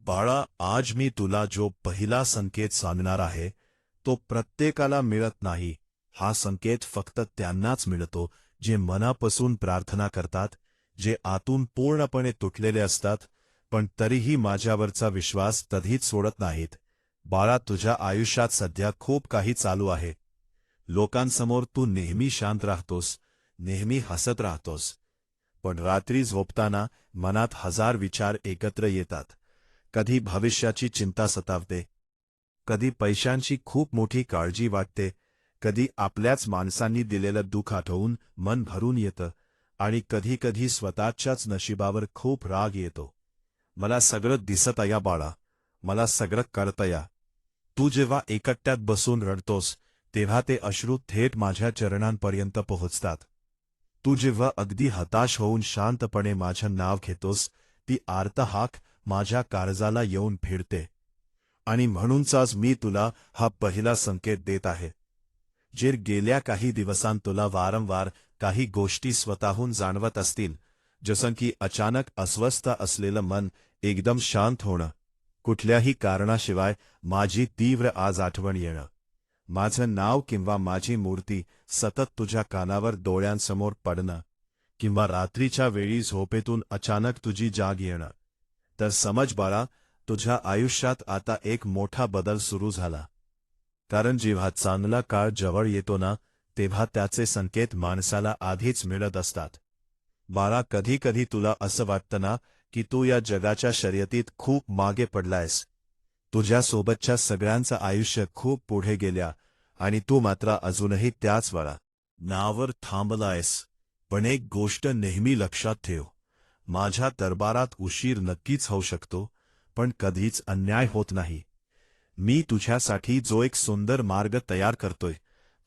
बाळा, आज मी तुला जो पहिला संकेत सांगणार आहे तो प्रत्येकाला मिळत नाही. हा संकेत फक्त त्यांनाच मिळतो जे मनापासून प्रार्थना करतात, जे आतून पूर्णपणे तुटलेले असतात, पण तरीही माझ्यावरचा विश्वास कधीच सोडत नाहीत. बाळा, तुझ्या आयुष्यात सध्या खूप काही चालू आहे. लोकांसमोर तू नेहमी शांत राहतोस, नेहमी हसत राहतोस. पण रात्री झोपताना मनात हजार विचार एकत्र येतात. कधी भविष्याची चिंता सतावते, कधी पैशांची खूप मोठी काळजी वाटते, कधी आपल्याच माणसांनी दिलेलं दुःख आठवून मन भरून येतं, आणि कधी कधी स्वतःच्याच नशिबावर खूप राग येतो. मला सगळं दिसत या बाळा, मला सगळं कळतं या. तू जेव्हा एकट्यात बसून रडतोस तेव्हा ते अश्रू थेट माझ्या चरणांपर्यंत पोहोचतात. तू जेव्हा अगदी हताश होऊन शांतपणे माझं नाव घेतोस, ती आर्त हाक माझ्या काळजाला येऊन भिडते. आणि म्हणूनच मी तुला हा पहिला संकेत देत आहे. जर गेल्या काही दिवसांत तुला वारंवार काही गोष्टी स्वतःहून जाणवत असतील, जसं की अचानक अस्वस्थ असलेलं मन एकदम शांत होणं, कुठल्याही कारणाशिवाय माझी तीव्र आज आठवण येणं, माझं नाव किंवा माझी मूर्ती सतत तुझ्या कानावर डोळ्यांसमोर पडणं, किंवा रात्रीच्या वेळी झोपेतून अचानक तुझी जाग येणं, तर समज बाळा, तुझ्या आयुष्यात आता एक मोठा बदल सुरू झाला. कारण जेव्हा चांगला काळ जवळ येतो ना, तेव्हा त्याचे संकेत माणसाला आधीच मिळत असतात. बाळा, कधी कधी तुला असं वाटतं ना की तू या जगाच्या शर्यतीत खूप मागे पडलायस. तुझ्यासोबतच्या सगळ्यांचं आयुष्य खूप पुढे गेल्या आणि तू मात्र अजूनही त्याच नावावर थांबलायस. पण एक गोष्ट नेहमी लक्षात ठेव, माझ्या दरबारात उशीर नक्कीच होऊ शकतो, पण कधीच अन्याय होत नाही. मी तुझ्यासाठी जो एक सुंदर मार्ग तयार करतोय,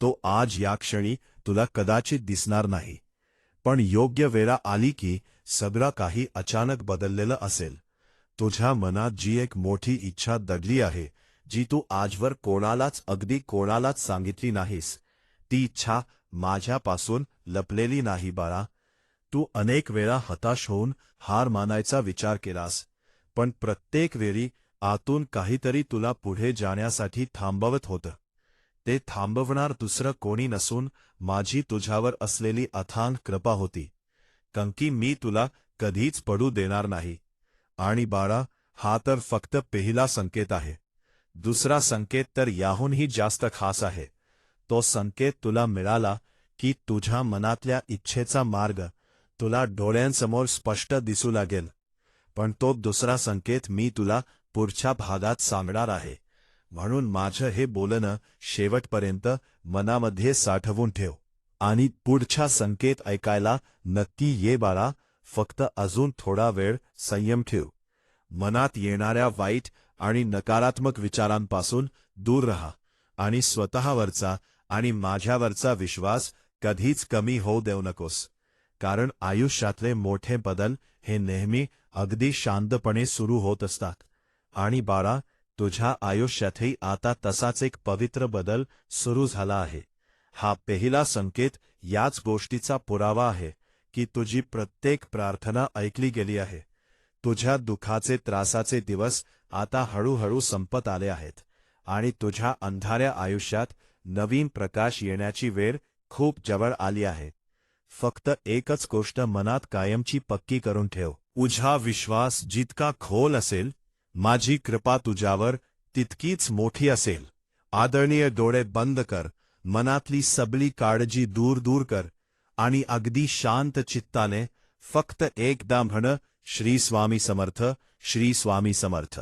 तो आज या क्षणी तुला कदाचित दिसणार नाही, पण योग्य वेळ आली की सगळं काही अचानक बदललेलं असेल. तुझ्या मनात जी एक मोठी इच्छा दडली आहे, जी तू आजवर अगदी कोणालाच सांगितली नाहीस, ती इच्छा माझ्यापासून लपलेली नाही बाळा. तू अनेक वेळा हताश होऊन हार मानायचा विचार केलास, पण प्रत्येक वेळी आतून काहीतरी तुला पुढे जाण्यासाठी थांबवत होतं. ते थांबवणार दुसरं कोणी नसून माझी तुझ्यावर असलेली अथांग कृपा होती. कंकी मी तुला कधीच पडू देणार नाही. आणि बाळा, हा तर फक्त पहिला संकेत आहे. दुसरा संकेत तर याहूनही जास्त खास आहे. तो संकेत तुला मिळाला की तुझ्या मनातल्या इच्छेचा मार्ग तुला डोळ्यांसमोर स्पष्ट दिसू लागेल. पण तो दुसरा संकेत मी तुला पुढच्या भागात सांगणार आहे. म्हणून माझं हे बोलणं शेवटपर्यंत मनामध्ये साठवून ठेव. आणि पुढचा संकेत ऐकायला नक्की ये बाळा. फक्त अजून थोडा वेळ संयम ठेव. मनात येणाऱ्या वाईट आणि नकारात्मक विचारांपासून दूर राहा आणि स्वतःवरचा आणि माझ्यावरचा विश्वास कधीच कमी होऊ देऊ नकोस. कारण आयुष्यातले मोठे बदल हे नेहमी अगदी शांतपणे सुरू होत असतात. आणि बाळा, तुझ्या आयुष्यातही आता तसाच एक पवित्र बदल सुरू झाला आहे. हा पहिला संकेत याच गोष्टीचा पुरावा आहे की तुझी प्रत्येक प्रार्थना ऐकली गेली आहे. तुझ्या दुःखाचे त्रासाचे दिवस आता हळूहळू संपत आले आहेत आणि तुझ्या अंधाऱ्या आयुष्यात नवीन प्रकाश येण्याची वेळ खूप जवळ आली आहे. फक्त एकच गोष्ट मनात कायमची पक्की करून ठेव. तुझा विश्वास जितका खोल असेल, माझी कृपा तुझ्यावर तितकीच मोठी असेल. आदरणीय, डोळे बंद कर, मनातली सबली काळजी दूर दूर कर आणि अगदी शांत चित्ताने फक्त एकदा म्हण, श्री स्वामी समर्थ, श्री स्वामी समर्थ.